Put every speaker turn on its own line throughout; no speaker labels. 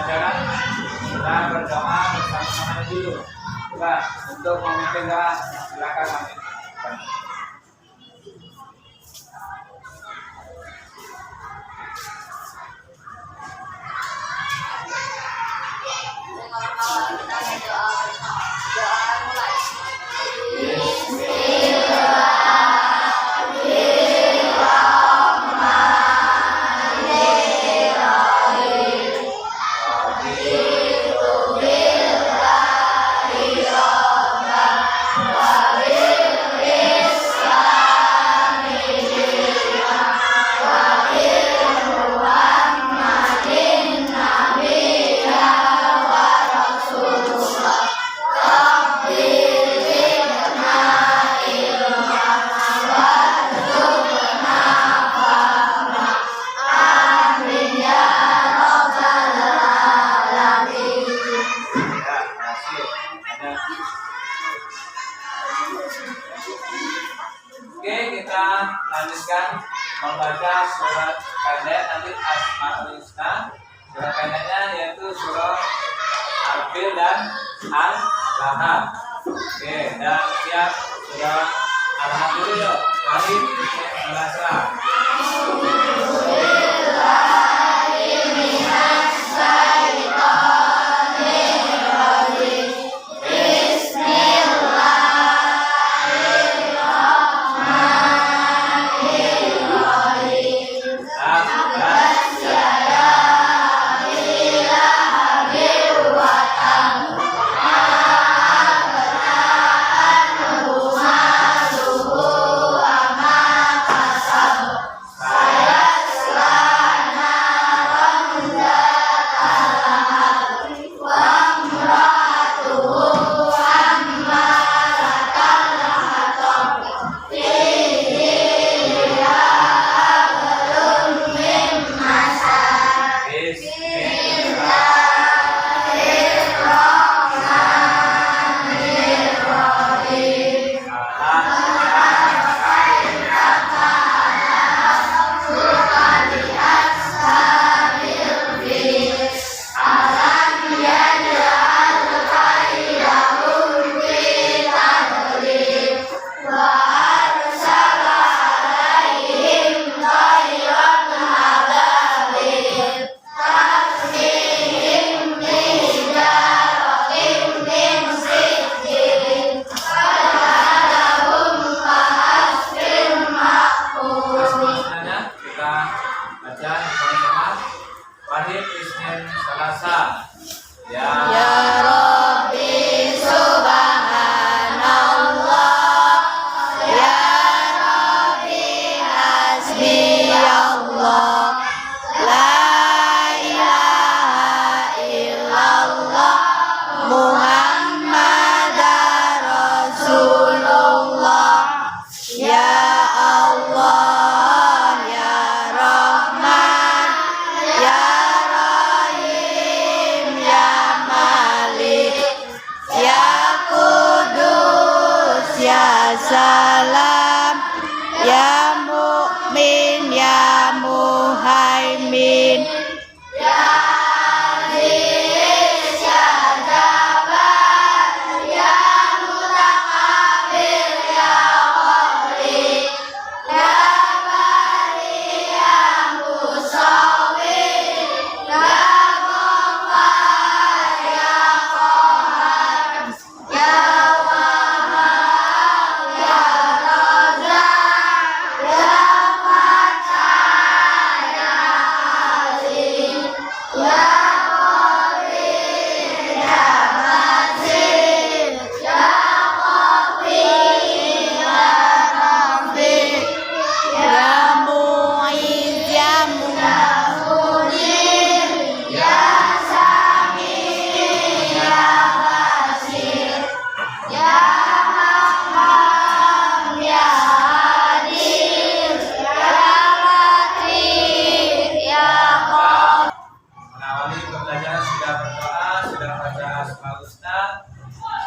pelajaran kita berdoa bersama-sama dulu. Coba untuk memimpin doa silakan kami. Oke, kita lanjutkan membaca surat pendek nanti Asmaul Husna. Surat pendeknya yaitu surah Al-Fil dan Al-Lahab. Oke, dan siap surah Al-Lahab dulu yuk. Alif Lam
Salam ya mukmin ya muhaimin ya aziz ya jabbar ya mutakabbir ya ghafir ya bari ya musawwir ya ghaffar ya qahhar ya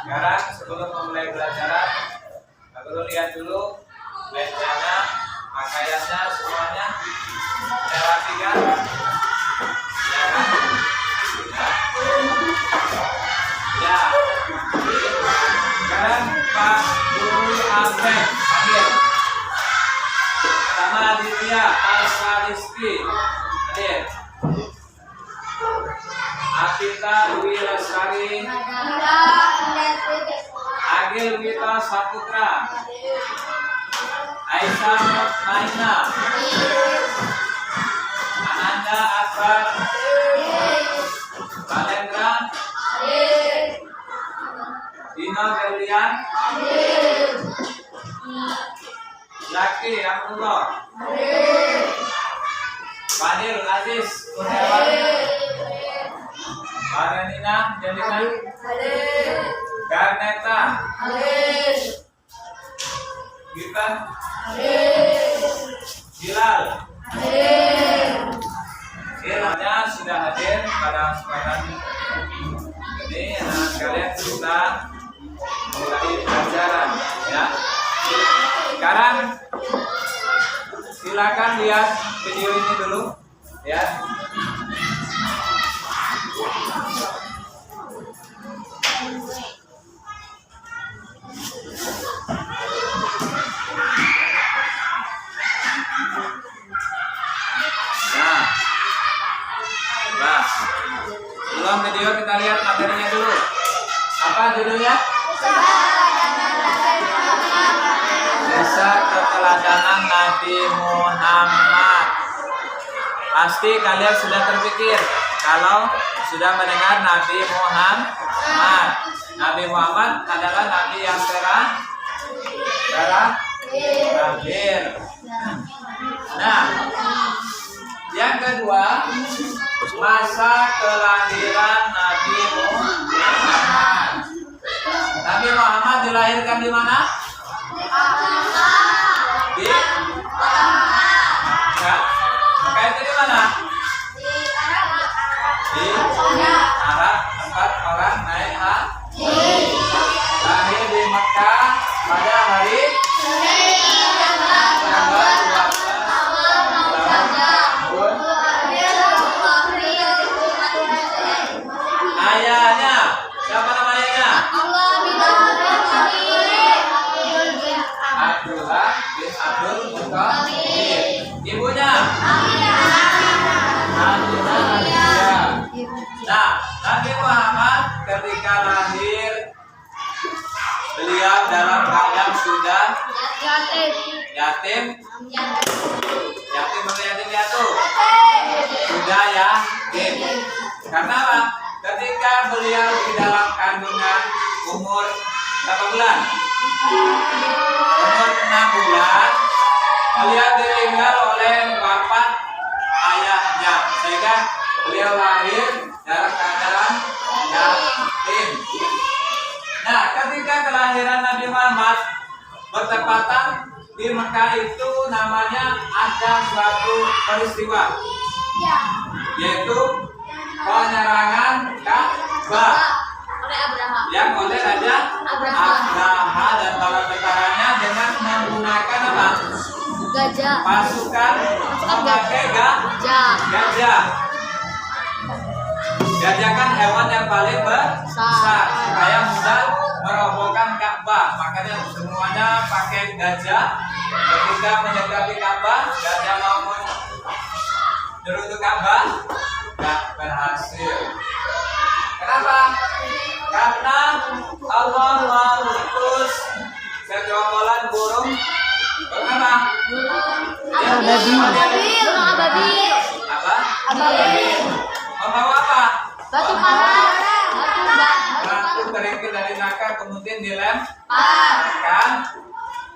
Sekarang sebelum memulai pelajaran, Guru lihat dulu mejanya, pakaiannya semuanya. Saya rapikan. Ya kan? Ya. Gita Dwi Lestari, Agil Wita Saputra, Aisyah Mutmainah, Ananda Akbar, Valendra, Dino Berlian, Zaki Abdullah, Fadil Aziz Kurniawan, Marenina Jelina, Garneta, Gita, Hilal, Hilalnya sudah hadir pada kesempatan ini. Nah, kalian kita mulai pelajaran ya. Sekarang silakan lihat video ini dulu ya. Nah, sebelum video kita lihat materinya dulu. Apa judulnya? Kisah keteladanan Nabi Muhammad. Pasti kalian sudah terpikir kalau sudah mendengar Nabi Muhammad. Nabi Muhammad adalah Nabi yang terakhir. Nah, yang kedua, masa kelahiran Nabi Muhammad. Nabi Muhammad dilahirkan di mana? Di Mekah itu di mana? Di Arab, tempat orang naik haji. Lahir di Mekah pada hari tanggal 12 ayahnya. Siapa nama ayahnya? Abdullah bin Abdul Muttalib. Ibunya? Aminah. Nah, Nabi Muhammad ketika lahir beliau dalam keadaan sudah yatim. Yatim atau yatim piatu? Sudah yatim. Karena apa? Ketika beliau di dalam kandungan umur berapa bulan? Umur 6 bulan, beliau ditinggal oleh bapak ayahnya, sehingga beliau lahir dalam keadaan yatim. Nah, ketika kelahiran Nabi Muhammad bertepatan di Mekah itu namanya ada suatu peristiwa, yaitu penyerangan Ka'bah yang oleh Raja Abraha dan para tentaranya dengan menggunakan apa?
Gajah.
Pasukan memakai gajah. Gajah kan hewan yang paling besar, supaya mudah merobohkan Ka'bah. Makanya semuanya pakai gajah. Ketika menyergapi Ka'bah, gajah maupun nyeruduk Ka'bah tidak berhasil. Kenapa? Karena Allah mengutus segerombolan burung bernama
Ababil.
apa? Membawa apa?
Batu panas.
Batu kerikil dari Mekah kemudian dilemparkan.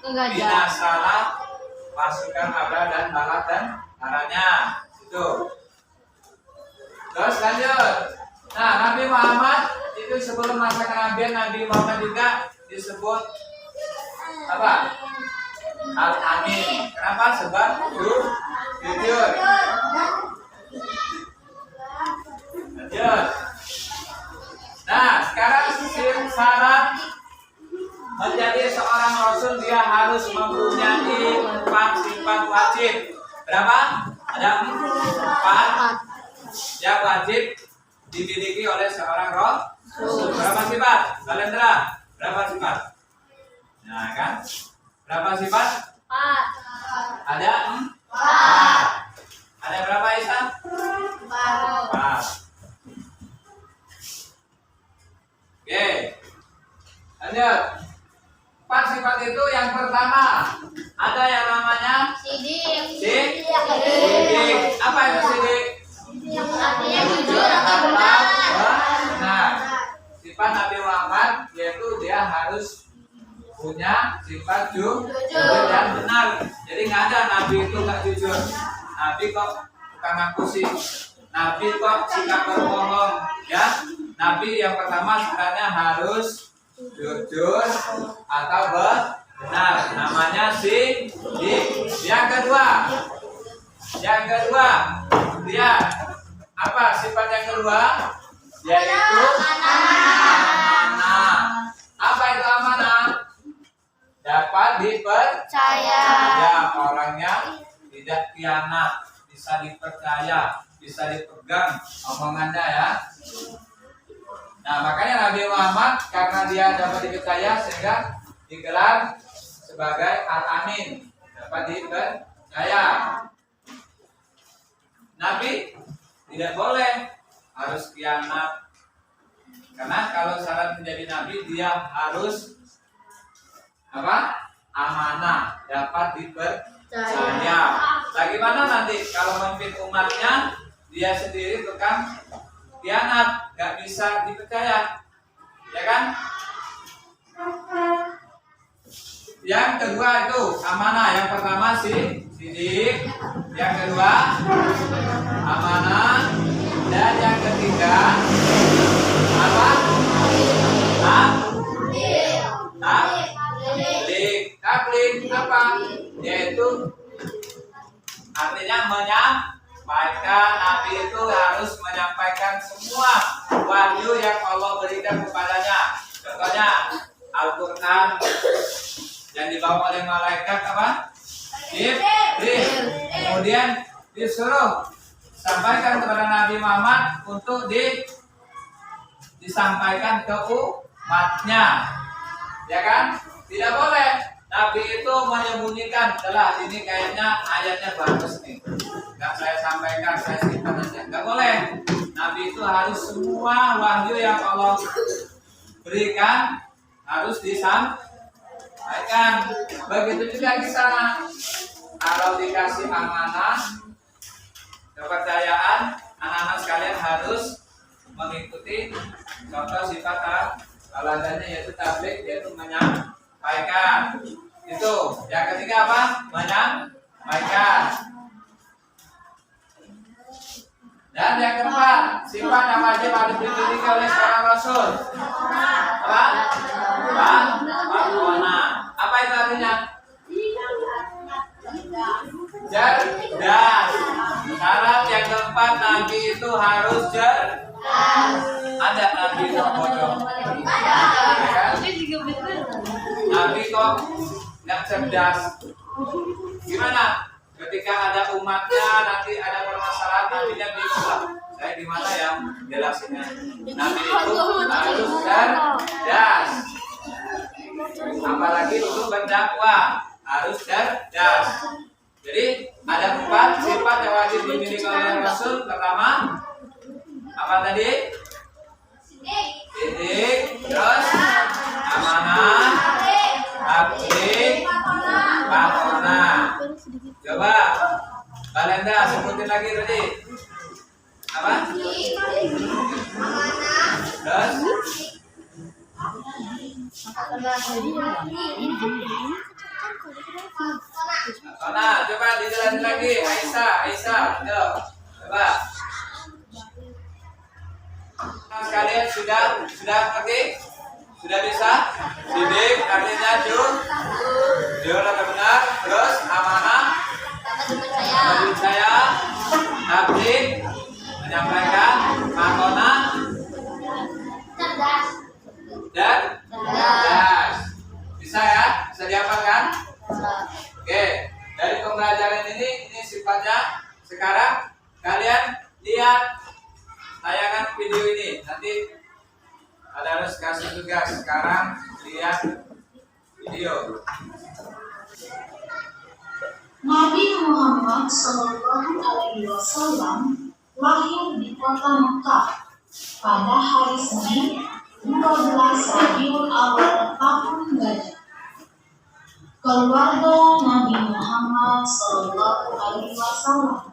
Binasalah pasukan Abraha dan Balak dan arahnya. Itu. Terus lanjut. Nah, Nabi Muhammad itu sebelum masa kenabian Nabi Muhammad juga disebut apa? Al-Amin. Kenapa? Sebab jujur. Lanjut. Nah, sekarang syarat menjadi seorang rasul dia harus mempunyai 4 sifat wajib. Berapa? Ada 4 yang wajib dimiliki oleh seorang rasul. Berapa sifat? Valendra, berapa sifat? Nah kan? Berapa sifat?
4.
Ada 4. Ada berapa Isa? 4. Lanjut. 4 sifat itu yang pertama ada yang namanya
Sidik.
sidik. Apa itu sidik?
Artinya jujur atau benar.
Benar. Sifat Nabi Muhammad yaitu dia harus punya sifat jujur dan benar. Jadi nggak ada Nabi itu nggak jujur. Nabi kok tukang ngaku sih. Nabi kok sikap berbohong. Ya. Nabi yang pertama sifatnya harus jujur atau benar. Namanya sidik. Yang kedua dia apa sifat yang kedua? Yaitu amanah. Apa itu amanah? Dapat dipercaya. Ya, orangnya tidak khianat, bisa dipercaya, bisa dipegang omongannya ya. Nah, makanya Nabi Muhammad karena dia dapat dipercaya sehingga digelar sebagai Al-Amin, dapat dipercaya. Nabi tidak boleh harus khianat. Karena kalau syarat menjadi nabi dia harus apa? Amanah, dapat dipercaya. Bagaimana nanti kalau memimpin umatnya dia sendiri tukang khianat, nggak bisa dipercaya, ya kan? Yang kedua itu amanah. Yang pertama sidik, yang kedua amanah, dan yang ketiga apa? Tabligh apa? Yaitu artinya menyampaikan. Nabi itu harus menyampaikan semua wahyu yang Allah berikan kepadanya. Contohnya Al-Quran yang dibawa oleh malaikat apa? Jibril. Kemudian disuruh sampaikan kepada Nabi Muhammad untuk disampaikan ke umatnya, ya kan? Tidak boleh Nabi itu menyembunyikan. Telah ini kayaknya ayatnya bagus nih, nggak saya sampaikan, saya simpan aja. Nggak boleh. Nabi itu harus semua wahyu yang Allah berikan harus disampaikan. Begitu juga di sana. Kalau dikasih amanah, kepercayaan, anak-anak sekalian harus mengikuti contoh sifat teladannya, yaitu tabligh, yaitu menyampaikan. Itu. Yang ketiga apa? Menyampaikan. Dan yang keempat, sifat yang wajib harus dimiliki oleh seorang rasul. Apa? Apa itu artinya? Cerdas. Syarat yang keempat, Nabi itu harus cerdas. Ada Nabi kok bodoh? Nabi kok nggak cerdas? Gimana? Ketika ada umatnya nanti ada permasalahan, Nabinya bingung lah. Saya gimana ya jelasinnya? Nabi itu harus cerdas. Apalagi untuk berdakwah harus cerdas. Jadi ada 4 sifat yang wajib dimiliki oleh Rasul. Pertama, apa tadi? Sidik, terus amanah, tabligh, amanah. Coba, Balenda sebutin lagi tadi. Apa? Terus? Nah, coba dijelasin lagi. Aisyah, yuk, coba. Nah, sekalian sudah ngerti? Sudah bisa? Sidik artinya jujur atau benar. Terus amanah, percaya, tabligh, menyampaikan, amanah, dan cerdas. Bisa ya? Bisa dihafalkan? Oke, dari pembelajaran ini sifatnya. Sekarang kalian lihat tayangan video ini. Nanti ada harus kasih tugas. Sekarang lihat video.
Nabi Muhammad SAW lahir di kota Mekah pada hari Senin 12 Rabiul Awal tahun Gajah. Keluarga Nabi Muhammad SAW.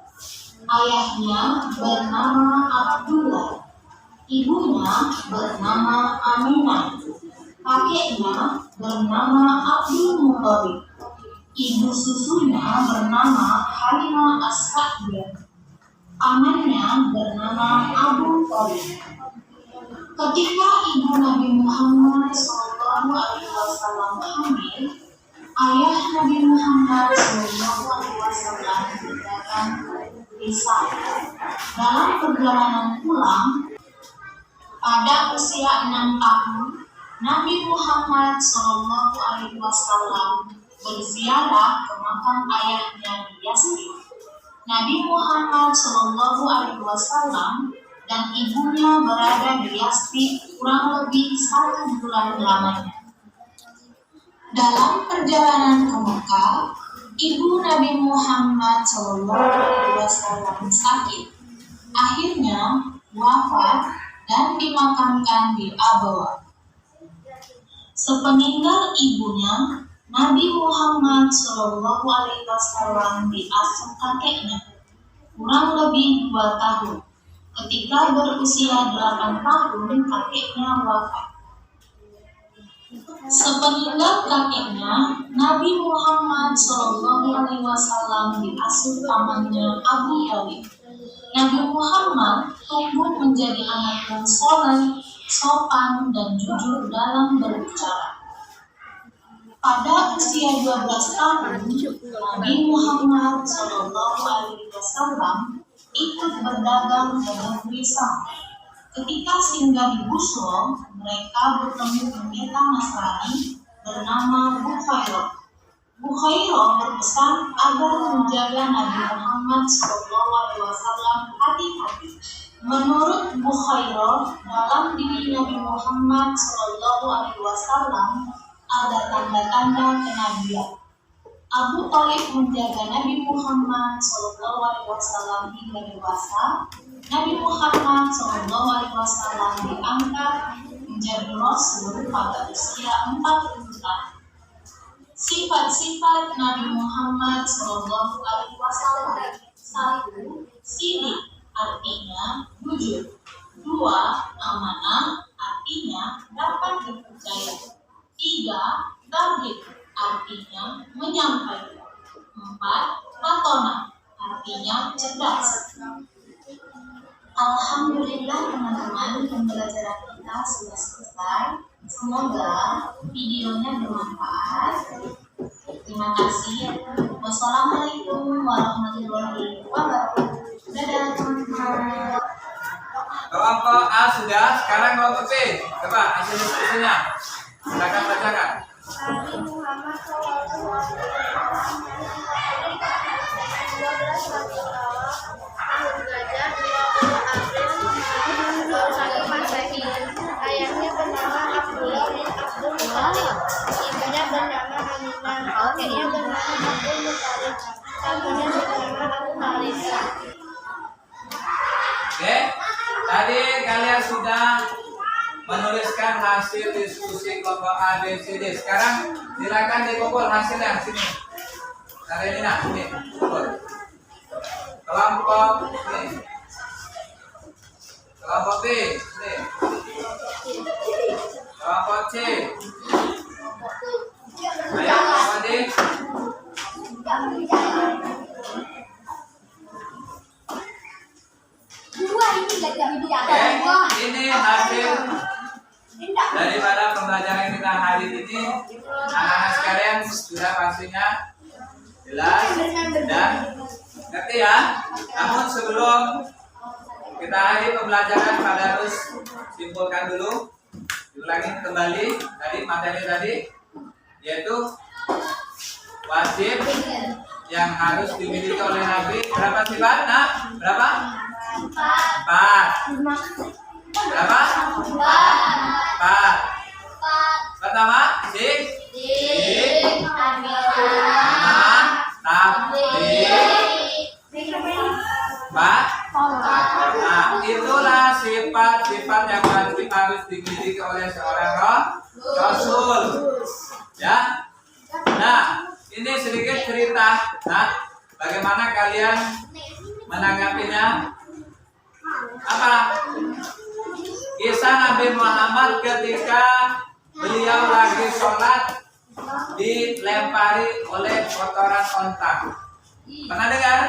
Ayahnya bernama Abdullah, ibunya bernama Aminah, kakeknya bernama Abdul Muthalib, ibu susunya bernama Halimah As-Sa'diyah, pamannya bernama Abu Thalib. Ketika ibu Nabi Muhammad SAW hamil, ayah Nabi Muhammad SAW berdagang desa. Dalam perjalanan pulang, pada usia 6 tahun, Nabi Muhammad SAW berziarah ke makam ayahnya di Yasrib. Nabi Muhammad SAW dan ibunya berada di Yasrib kurang lebih 1 bulan lamanya. Dalam perjalanan ke Mekah, ibu Nabi Muhammad SAW sakit. Akhirnya wafat dan dimakamkan di Abwa. Sepeninggal ibunya, Nabi Muhammad SAW diasuh kakeknya kurang lebih 2 tahun. Ketika berusia 8 tahun, kakeknya wafat. Sepeninggal kakeknya, Nabi Muhammad SAW diasuh pamannya Abu Thalib. Nabi Muhammad tumbuh menjadi anak yang soleh, sopan, dan jujur dalam berbicara. Pada usia 12 tahun, Nabi Muhammad SAW ikut berdagang ke negeri Syam. Ketika singgah di Busra, mereka bertemu pendeta Nasrani bernama Bukhairah. Bukhairah berpesan agar menjaga Nabi Muhammad SAW hati-hati. Menurut Bukhairah, dalam diri Nabi Muhammad SAW ada tanda-tanda kenabian. Abu Thalib menjaga Nabi Muhammad SAW hingga dewasa. Nabi Muhammad SAW diangkat menjadi Rasul pada usia 40 tahun. Sifat-sifat Nabi Muhammad SAW: 1. Sidik, artinya jujur. 2. Amanah, artinya dapat dipercaya. 3. Tabligh, artinya menyampaikan. 4. Matona, artinya cerdas. Alhamdulillah teman-teman, pembelajaran kita sudah selesai. Semoga videonya bermanfaat. Terima kasih. Wassalamualaikum warahmatullahi wabarakatuh. Dadah teman-teman.
Kelompok A sudah, sekarang kelompok B. Coba hasil diskusinya. Silakan bacakan.
Nabi Muhammad SAW 12 Rabiul Awal tahun Gajah 20 April 21 Masehi. Ayahnya bernama Abdullah bin Abdul Muthalib, ibunya bernama Aminah, kakeknya bernama Abdul Muthalib, pamannya bernama Abu Thalib.
Oke, tadi kalian sudah menuliskan hasil diskusi kelompok A, B, C, D. Sekarang silakan dikumpul hasilnya sini. Karenina sini, kumpul. Kelompok B, kelompok B, sini. Kelompok C. Ayo, kelompok D. Oke, ini hasil daripada pembelajaran kita hari ini. Anak-anak sekalian sudah pastinya jelas dan ngerti ya. Namun sebelum kita akhiri pembelajaran, pada harus simpulkan dulu, diulangi kembali tadi materi tadi, yaitu wajib yang harus dimiliki oleh Nabi. Berapa sifat? Nah, berapa? 4. Berapa? 4. Pertama, tabligh. Nah, itulah sifat-sifat yang wajib harus yang dimiliki oleh seorang rasul. Ya. Nah, ini sedikit cerita. Nah, bagaimana kalian menanggapinya? Apa? Kisah Nabi Muhammad ketika beliau lagi sholat dilempari oleh kotoran onta. Pernah dengar?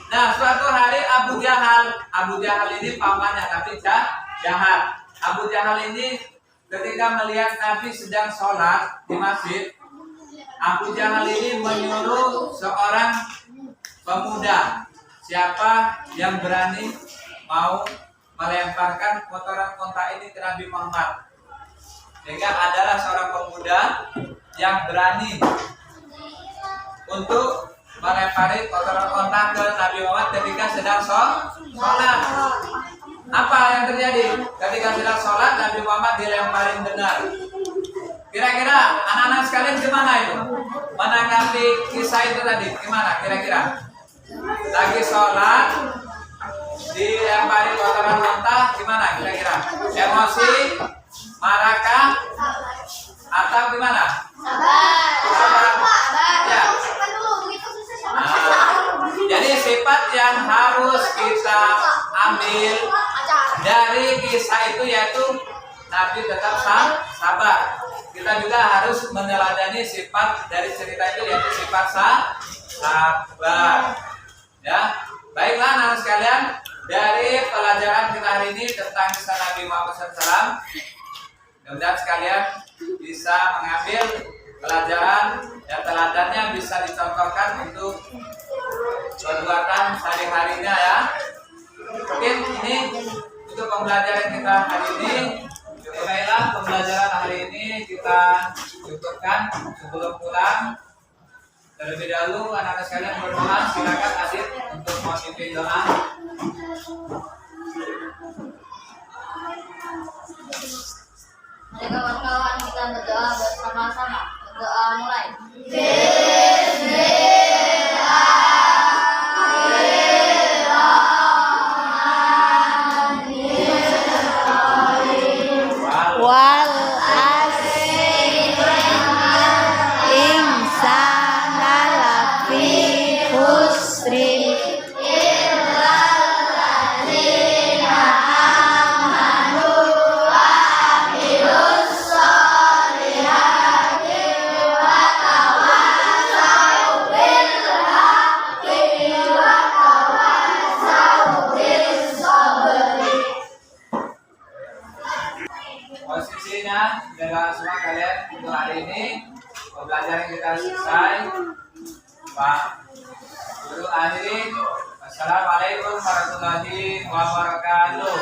Nah, suatu hari Abu Jahal ini pamannya Nabi jahat. Abu Jahal ini ketika melihat Nabi sedang sholat di masjid, Abu Jahal ini menyuruh seorang pemuda, siapa yang berani mau melemparkan kotoran onta ini ke Nabi Muhammad. Sehingga adalah seorang pemuda yang berani untuk melempari kotoran onta ke Nabi Muhammad ketika sedang sholat. Apa yang terjadi ketika sedang sholat Nabi Muhammad dilemparin benar? Kira-kira anak-anak sekalian gimana itu menanggapi kisah itu tadi? Gimana kira-kira? Lagi sholat dilempari kotoran onta, gimana kira-kira? Emosi, marahkah, atau gimana? Sabar. Ya. Nah, jadi sifat yang harus kita ambil dari kisah itu yaitu Nabi tetap sabar. Kita juga harus meneladani sifat dari cerita itu yaitu sifat sabar. Ya, baiklah anak sekalian, dari pelajaran kita hari ini tentang kisah Nabi Muhammad SAW, mudah-mudahan sekalian bisa mengambil pelajaran dan teladannya bisa dicontohkan untuk perbuatan sehari-harinya ya. Mungkin ini untuk pembelajaran kita hari ini. Baiklah, pembelajaran hari ini kita cukupkan. Sebelum pulang, terlebih dahulu anak-anak sekalian berdoa. Silakan Adit untuk memimpin doa.
Mari kawan-kawan kita berdoa bersama-sama. Berdoa mulai.
Wal asri insana lafi husrin
Posisinya adalah semua kalian untuk hari ini pembelajaran kita selesai. Pak Guru akhiri. Assalamualaikum warahmatullahi wabarakatuh.